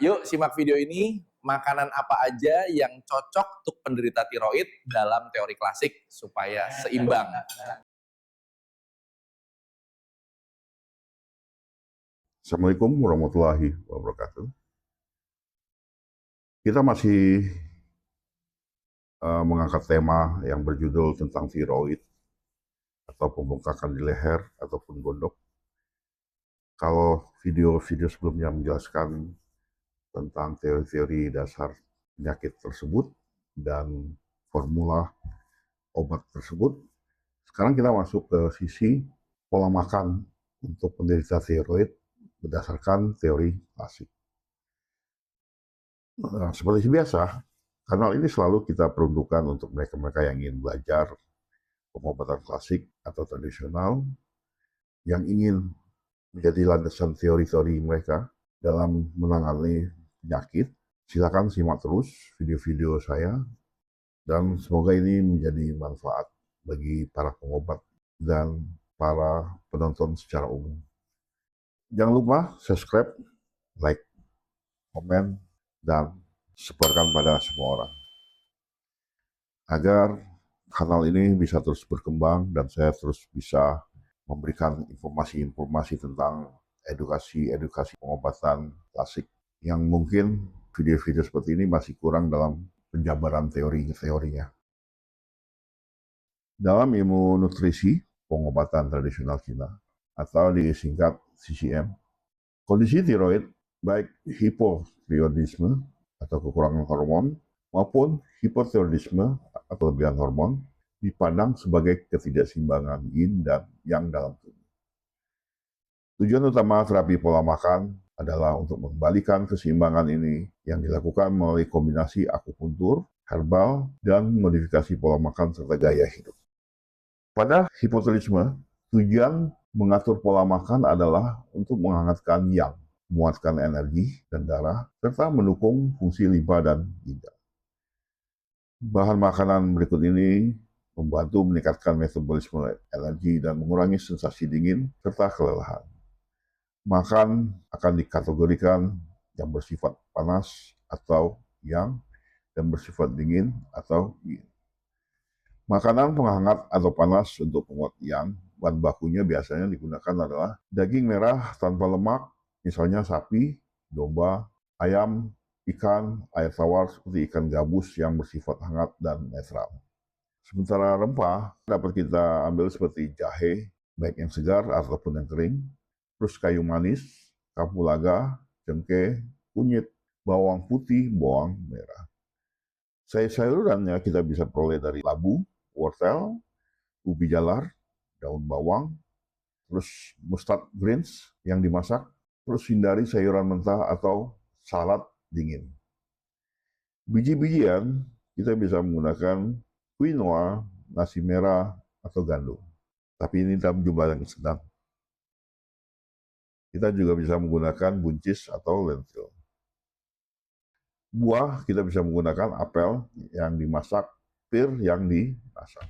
yuk simak video ini. Makanan apa aja yang cocok untuk penderita tiroid dalam teori klasik supaya seimbang. Assalamualaikum warahmatullahi wabarakatuh. Kita masih mengangkat tema yang berjudul tentang tiroid atau pembengkakan di leher ataupun gondok. Kalau video-video sebelumnya menjelaskan tentang teori-teori dasar penyakit tersebut dan formula obat tersebut, sekarang kita masuk ke sisi pola makan untuk penderita tiroid berdasarkan teori klasik. Nah, seperti biasa, kanal ini selalu kita peruntukkan untuk mereka-mereka yang ingin belajar pengobatan klasik atau tradisional, yang ingin menjadi landasan teori-teori mereka dalam menangani penyakit. Silakan simak terus video-video saya, dan semoga ini menjadi manfaat bagi para pengobat dan para penonton secara umum. Jangan lupa subscribe, like, komen, dan sebarkan pada semua orang, agar kanal ini bisa terus berkembang dan saya terus bisa memberikan informasi-informasi tentang edukasi pengobatan klasik yang mungkin video-video seperti ini masih kurang dalam penjabaran teorinya. Dalam ilmu nutrisi pengobatan tradisional Cina atau disingkat CCM, kondisi tiroid baik hipotiroidisme atau kekurangan hormon maupun hipotiroidisme atau kelebihan hormon dipandang sebagai ketidakseimbangan yin dan yang dalam tubuh. Tujuan utama terapi pola makan adalah untuk mengembalikan keseimbangan ini yang dilakukan melalui kombinasi akupuntur, herbal, dan modifikasi pola makan serta gaya hidup. Pada hipotiroidisme, tujuan mengatur pola makan adalah untuk menghangatkan yang, menguatkan energi dan darah, serta mendukung fungsi limpa dan ginjal. Bahan makanan berikut ini membantu meningkatkan metabolisme energi dan mengurangi sensasi dingin serta kelelahan. Makan akan dikategorikan yang bersifat panas atau yang, dan bersifat dingin atau yin. Makanan penghangat atau panas untuk penguat yang, bahan bakunya biasanya digunakan adalah daging merah tanpa lemak, misalnya sapi, domba, ayam, ikan, air tawar seperti ikan gabus yang bersifat hangat dan netral. Sementara rempah dapat kita ambil seperti jahe, baik yang segar ataupun yang kering, terus kayu manis, kapulaga, cengkeh, kunyit, bawang putih, bawang merah. Sayur-sayurannya kita bisa peroleh dari labu, wortel, ubi jalar, daun bawang, terus mustard greens yang dimasak, terus hindari sayuran mentah atau salad dingin. Biji-bijian kita bisa menggunakan quinoa, nasi merah, atau gandum. Tapi ini dalam jumlah yang sedang. Kita juga bisa menggunakan buncis atau lentil. Buah kita bisa menggunakan apel yang dimasak, pir yang dimasak.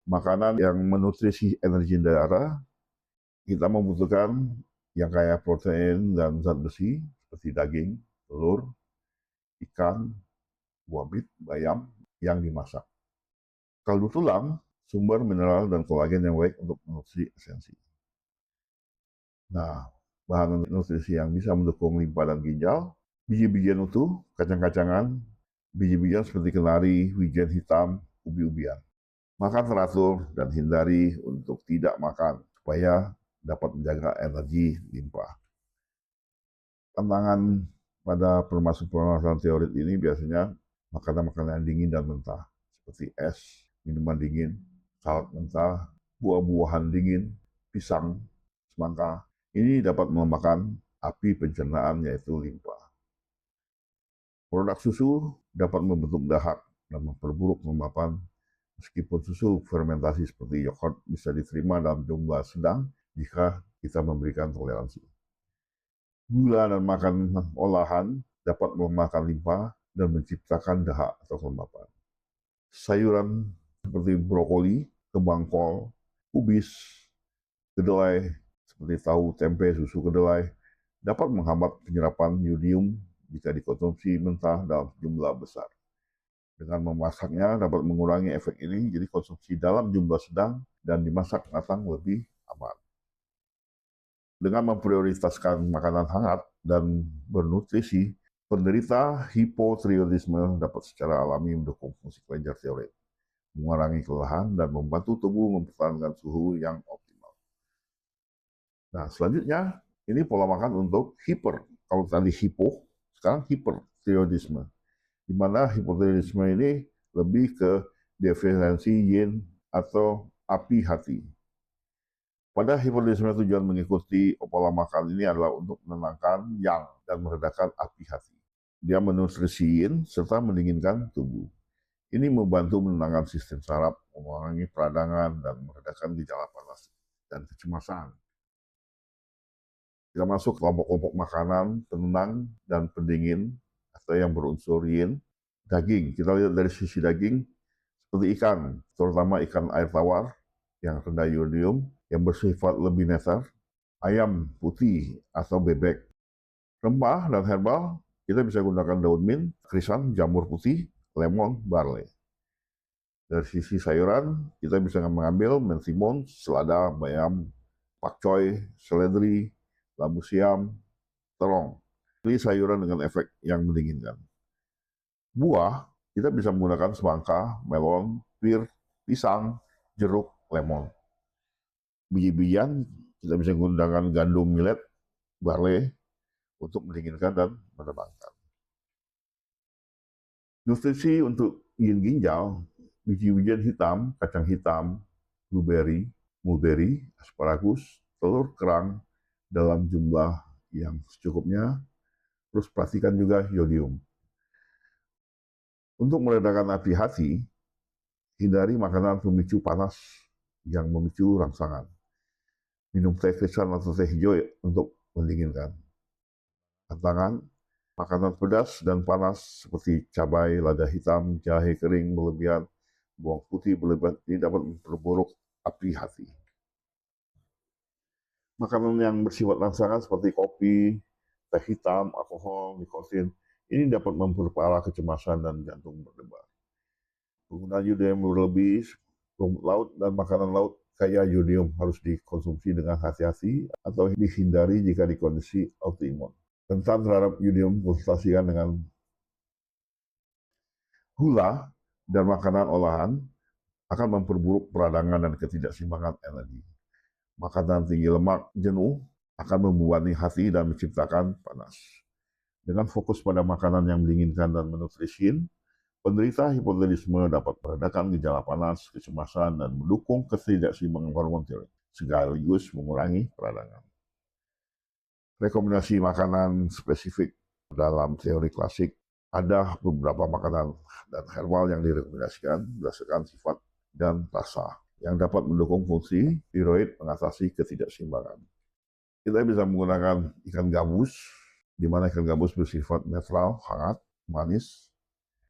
Makanan yang menutrisi energi darah, kita membutuhkan yang kaya protein dan zat besi seperti daging, telur, ikan, buah bit, bayam yang dimasak. Kaldu tulang, sumber mineral dan kolagen yang baik untuk nutrisi esensi. Nah, bahan nutrisi yang bisa mendukung limpa dan ginjal, biji-bijian utuh, kacang-kacangan, biji-bijian seperti kenari, wijen hitam, ubi-ubian. Makan teratur dan hindari untuk tidak makan supaya dapat menjaga energi limpa. Tantangan pada permasalahan teori ini biasanya makanan-makanan yang dingin dan mentah, seperti es, minuman dingin, salad mentah, buah-buahan dingin, pisang, semangka. Ini dapat melemahkan api pencernaan, yaitu limpa. Produk susu dapat membentuk dahak dan memperburuk kelembapan, meskipun susu fermentasi seperti yogurt bisa diterima dalam jumlah sedang jika kita memberikan toleransi. Gula dan makanan olahan dapat melemahkan limpa dan menciptakan dahak atau kelembapan. Sayuran seperti brokoli, kembang kol, kubis, kedelai, seperti tahu, tempe, susu kedelai, dapat menghambat penyerapan yodium jika dikonsumsi mentah dalam jumlah besar. Dengan memasaknya dapat mengurangi efek ini, jadi konsumsi dalam jumlah sedang dan dimasak matang lebih aman. Dengan memprioritaskan makanan hangat dan bernutrisi, penderita hipotiroidisme dapat secara alami mendukung fungsi kelenjar tiroid, mengurangi kelelahan, dan membantu tubuh mempertahankan suhu yang optimal. Nah, selanjutnya, ini pola makan untuk hiper. Kalau tadi hipo, sekarang hipertiroidisme. Di mana hipotiroidisme ini lebih ke defisiensi yin atau api hati. Pada hipotiroidisme tujuan mengikuti pola makan ini adalah untuk menenangkan yang dan meredakan api hati. Dia menutrisi yin serta mendinginkan tubuh. Ini membantu menenangkan sistem saraf, mengurangi peradangan, dan meredakan gejala panas dan kecemasan. Kita masuk kelompok-kelompok makanan penenang dan pendingin atau yang berunsur yin. Daging, kita lihat dari sisi daging, seperti ikan, terutama ikan air tawar yang rendah yodium, yang bersifat lebih netar, ayam putih atau bebek. Rempah dan herbal, kita bisa gunakan daun mint, krisan, jamur putih, lemon, barley. Dari sisi sayuran, kita bisa mengambil mentimun, selada, bayam, pakcoy, seledri, labu siam, terong. Ini sayuran dengan efek yang mendinginkan. Buah, kita bisa menggunakan semangka, melon, pir, pisang, jeruk, lemon. Biji-bijian, kita bisa menggunakan gandum millet, barley, untuk mendinginkan dan menenangkan. Nutrisi untuk yin ginjal, biji-bijian hitam, kacang hitam, blueberry, mulberry, asparagus, telur kerang dalam jumlah yang secukupnya, terus perhatikan juga yodium. Untuk meredakan api hati, hindari makanan pemicu panas yang memicu rangsangan. Minum teh krisan atau teh hijau untuk mendinginkan. Tantangan, makanan pedas dan panas seperti cabai, lada hitam, jahe kering berlebihan, bawang putih berlebihan, ini dapat memperburuk api hati. Makanan yang bersifat rangsangan seperti kopi, teh hitam, alkohol, nikotin, ini dapat memperparah kecemasan dan jantung berdebar. Penggunaan yodium berlebih, rumput laut dan makanan laut kaya yodium harus dikonsumsi dengan hati-hati atau dihindari jika di kondisi autoimun. Rentan terhadap yodium konsultasikan dengan gula dan makanan olahan akan memperburuk peradangan dan ketidakseimbangan energi. Makanan tinggi lemak jenuh akan membebani hati dan menciptakan panas. Dengan fokus pada makanan yang mendinginkan dan menutrisi, penderita hipotiroidisme dapat meredakan gejala panas, kecemasan, dan mendukung ketidakseimbangan hormon tiroid, sekaligus mengurangi peradangan. Rekomendasi makanan spesifik dalam teori klasik, ada beberapa makanan dan herbal yang direkomendasikan berdasarkan sifat dan rasa yang dapat mendukung fungsi tiroid mengatasi ketidakseimbangan. Kita bisa menggunakan ikan gabus, di mana ikan gabus bersifat netral, hangat, manis,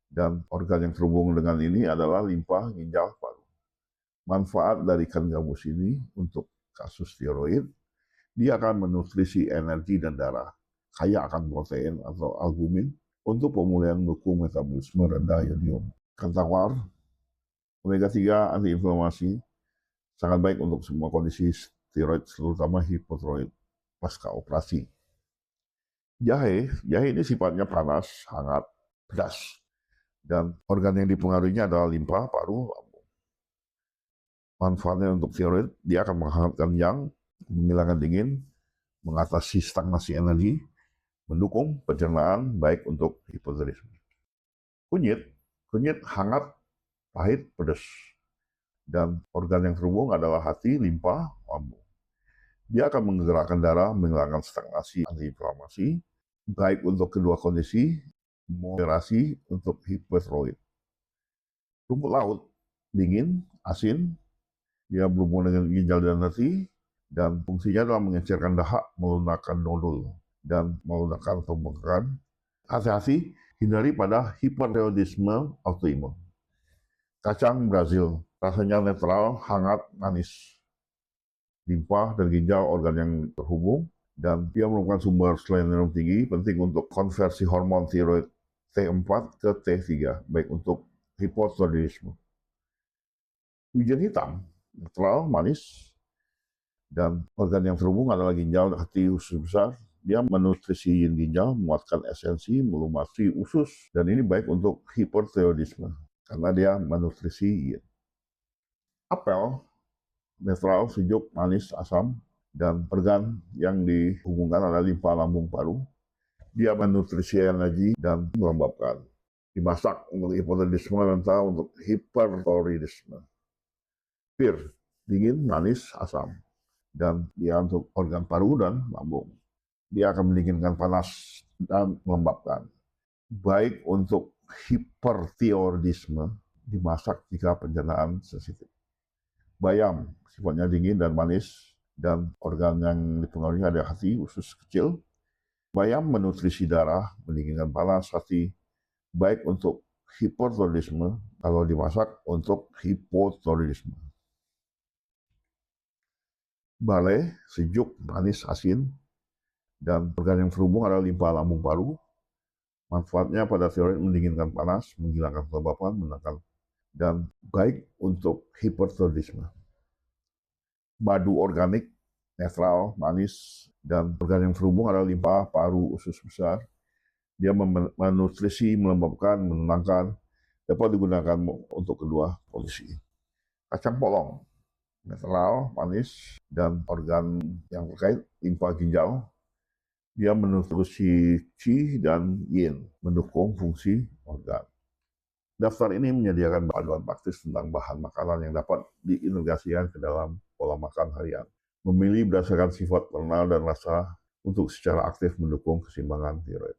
dan organ yang terhubung dengan ini adalah limpa, ginjal, paru. Manfaat dari ikan gabus ini untuk kasus tiroid, dia akan menutrisi energi dan darah, kaya akan protein atau albumin, untuk pemulihan mendukung metabolisme rendah yodium. Ikan tawar, omega 3 antiinflamasi, sangat baik untuk semua kondisi tiroid, terutama hipotiroid pasca operasi. Jahe ini sifatnya panas, hangat, pedas, dan organ yang dipengaruhinya adalah limpa, paru, lambung. Manfaatnya untuk tiroid, dia akan menghangatkan yang, menghilangkan dingin, mengatasi stagnasi energi, mendukung pencernaan baik untuk hipotiroidisme. Kunyit hangat, pahit, pedas, dan organ yang terhubung adalah hati, limpa, lambung. Dia akan menggerakkan darah, menghilangkan stagnasi, antiinflamasi, baik untuk kedua kondisi, moderasi untuk hipotiroid. Rumput laut, dingin, asin, dia berhubungan dengan ginjal dan hati, dan fungsinya adalah mengencerkan dahak, melunakkan nodul, dan melunakkan pembengkakan. Hati-hati, hindari pada hipertiroidisme autoimun. Kacang Brazil, rasanya netral, hangat, manis. Limpa dan ginjal organ yang terhubung, dan dia merupakan sumber selenium tinggi, penting untuk konversi hormon tiroid T4 ke T3, baik untuk hipotiroidisme. Wijen hitam, netral, manis, dan organ yang terhubung adalah ginjal, hati, usus besar. Dia menutrisi yin ginjal, menguatkan esensi, melumasi usus, dan ini baik untuk hipertiroidisme karena dia menutrisi yin. Apel, netral, sejuk, manis, asam, dan organ yang dihubungkan adalah limpa, lambung, paru. Dia menutrisi energi dan melembabkan. Dimasak untuk hipotiroidisme, mental untuk hipertiroidisme. Pir, dingin, manis, asam. Dan dia untuk organ paru dan lambung. Dia akan mendinginkan panas dan melembabkan. Baik untuk hipertiroidisme, dimasak jika pencernaan sensitif. Bayam, sifatnya dingin dan manis, dan organ yang dipengaruhi ada hati, usus kecil. Bayam menutrisi darah, mendinginkan panas hati, baik untuk hipertiroidisme kalau dimasak untuk hipotiroidisme. Bale, sejuk, manis, asin, dan organ yang terhubung adalah limpa, lambung, paru. Manfaatnya pada tiroid mendinginkan panas, menghilangkan kelembapan, menangkal, dan baik untuk hipertiroidisme. Madu organik, netral, manis, dan organ yang terhubung adalah limpa, paru, usus besar. Dia menutrisi, melembabkan, menenangkan, dapat digunakan untuk kedua kondisi. Kacang polong, netral, manis, dan organ yang terkait, limpa, ginjal. Dia menutrisi qi dan yin, mendukung fungsi organ. Daftar ini menyediakan panduan praktis tentang bahan makanan yang dapat diintegrasikan ke dalam pola makan harian. Memilih berdasarkan sifat warna dan rasa untuk secara aktif mendukung keseimbangan tiroid.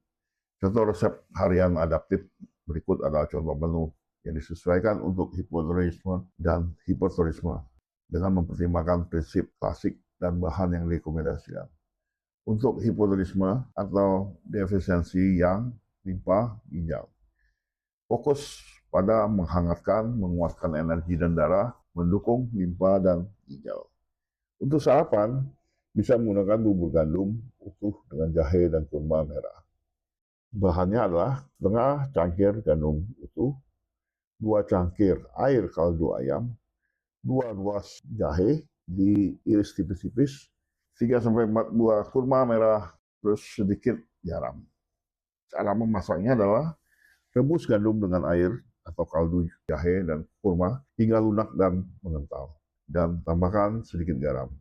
Contoh resep harian adaptif berikut adalah contoh menu yang disesuaikan untuk hipotiroidisme dan hipertiroidisme dengan mempertimbangkan prinsip klasik dan bahan yang direkomendasikan. Untuk hipotiroidisme atau defisiensi yang limpa ginjal, fokus pada menghangatkan, menguatkan energi dan darah, mendukung limpa dan ginjal. Untuk sarapan, bisa menggunakan bubur gandum utuh dengan jahe dan kurma merah. Bahannya adalah setengah cangkir gandum utuh, 2 cangkir air kaldu ayam, 2 ruas jahe diiris tipis-tipis, 3-4 buah kurma merah, terus sedikit garam. Cara memasaknya adalah rebus gandum dengan air atau kaldu jahe dan kurma hingga lunak dan mengental, dan tambahkan sedikit garam.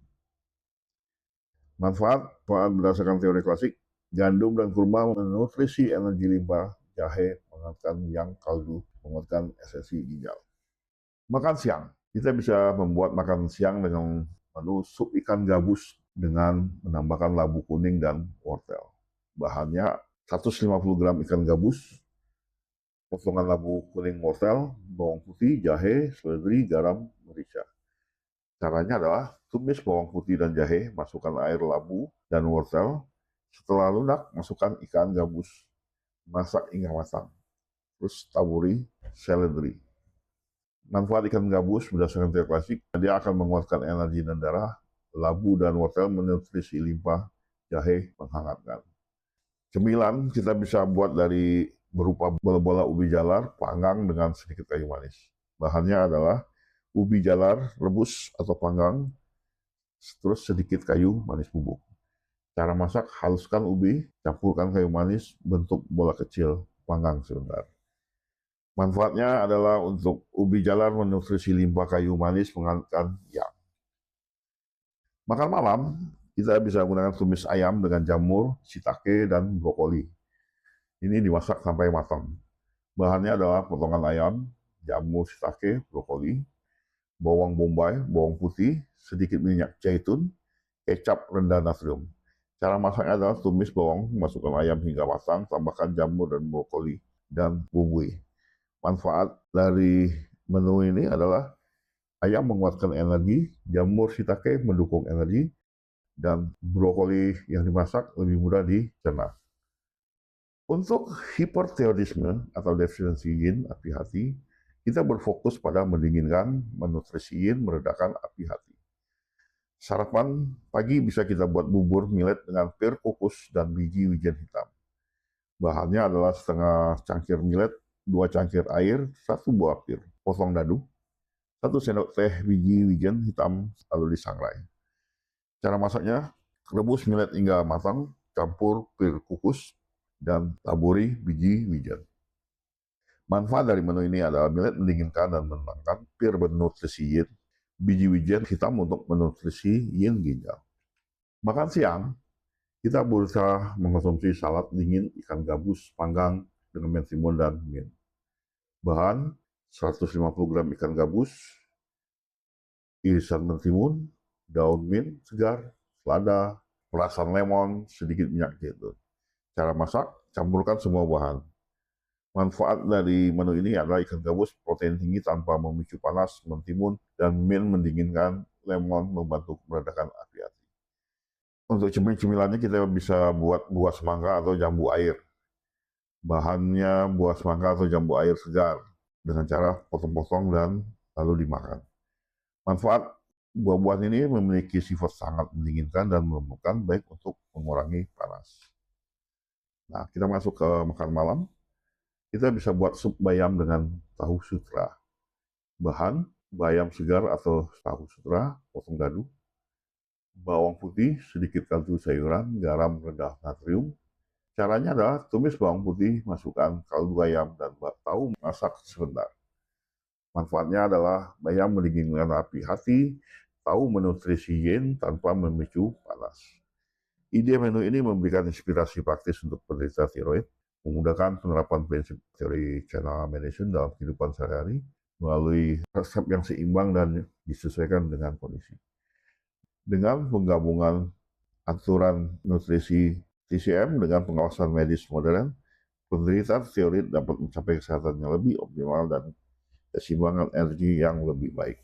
Manfaat berdasarkan teori klasik, gandum dan kurma menutrisi energi limpa, jahe menghangatkan yang kaldu, menguatkan esensi ginjal. Makan siang, kita bisa membuat makan siang dengan menu sup ikan gabus dengan menambahkan labu kuning dan wortel. Bahannya 150 gram ikan gabus, potongan labu kuning wortel, bawang putih, jahe, seledri, garam, merica. Caranya adalah tumis bawang putih dan jahe, masukkan air labu dan wortel. Setelah lunak, masukkan ikan gabus, masak hingga matang. Terus taburi seledri. Manfaat ikan gabus berdasarkan teori klasik, dia akan menguatkan energi dan darah. Labu dan wortel menutrisi limpa, jahe menghangatkan. Cemilan kita bisa buat dari berupa bola-bola ubi jalar, panggang dengan sedikit kayu manis. Bahannya adalah ubi jalar rebus atau panggang, terus sedikit kayu manis bubuk. Cara masak, haluskan ubi, campurkan kayu manis, bentuk bola kecil, panggang sebentar. Manfaatnya adalah untuk ubi jalar menutrisi limpa, kayu manis menghangatkan yang. Makan malam, kita bisa menggunakan tumis ayam dengan jamur, shiitake, dan brokoli. Ini dimasak sampai matang. Bahannya adalah potongan ayam, jamur, shiitake, brokoli, bawang bombay, bawang putih, sedikit minyak zaitun, kecap rendah natrium. Cara masaknya adalah tumis bawang, masukkan ayam hingga matang, tambahkan jamur dan brokoli, dan bumbui. Manfaat dari menu ini adalah ayam menguatkan energi, jamur shiitake mendukung energi, dan brokoli yang dimasak lebih mudah dicerna. Untuk hipertiroidisme atau defisiensi yin, api hati, kita berfokus pada mendinginkan, menutrisi yin, meredakan api hati. Sarapan pagi bisa kita buat bubur millet dengan pir kukus dan biji wijen hitam. Bahannya adalah setengah cangkir millet, 2 cangkir air, 1 buah pir, potong dadu, 1 sendok teh biji wijen hitam lalu disangrai. Cara masaknya, rebus millet hingga matang, campur pir kukus, dan taburi biji wijen. Manfaat dari menu ini adalah millet mendinginkan dan menenangkan, pir bernutrisi yin, biji wijen hitam untuk menutrisi yin ginjal. Makan siang, kita berusaha mengkonsumsi salad dingin ikan gabus panggang dengan mentimun dan mint. Bahan 150 gram ikan gabus, irisan mentimun, daun mint segar, selada, perasan lemon, sedikit minyak zaitun. Cara masak, campurkan semua bahan. Manfaat dari menu ini adalah ikan gabus protein tinggi tanpa memicu panas, mentimun, dan mint mendinginkan, lemon membantu meredakan api hati. Untuk cemilan-cemilannya kita bisa buat buah semangka atau jambu air. Bahannya buah semangka atau jambu air segar dengan cara potong-potong dan lalu dimakan. Manfaat buah-buahan ini memiliki sifat sangat mendinginkan dan melembutkan, baik untuk mengurangi panas. Nah, kita masuk ke makan malam. Kita bisa buat sup bayam dengan tahu sutra. Bahan, bayam segar atau tahu sutra, potong dadu, bawang putih, sedikit kaldu sayuran, garam rendah natrium. Caranya adalah tumis bawang putih, masukkan kaldu ayam dan tahu, masak sebentar. Manfaatnya adalah bayam mendinginkan api hati, tahu menutrisi yin tanpa memicu panas. Ide menu ini memberikan inspirasi praktis untuk penderita tiroid, memudahkan penerapan prinsip teori channel management dalam kehidupan sehari-hari melalui resep yang seimbang dan disesuaikan dengan kondisi. Dengan penggabungan aturan nutrisi TCM dengan pengawasan medis modern, penderita tiroid dapat mencapai kesehatan yang lebih optimal dan keseimbangan energi yang lebih baik.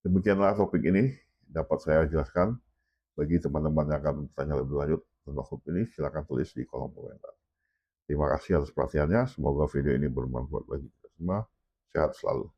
Demikianlah topik ini dapat saya jelaskan. Bagi teman-teman yang akan bertanya lebih lanjut tentang topik ini, silakan tulis di kolom komentar. Terima kasih atas perhatiannya. Semoga video ini bermanfaat bagi kita semua. Sehat selalu.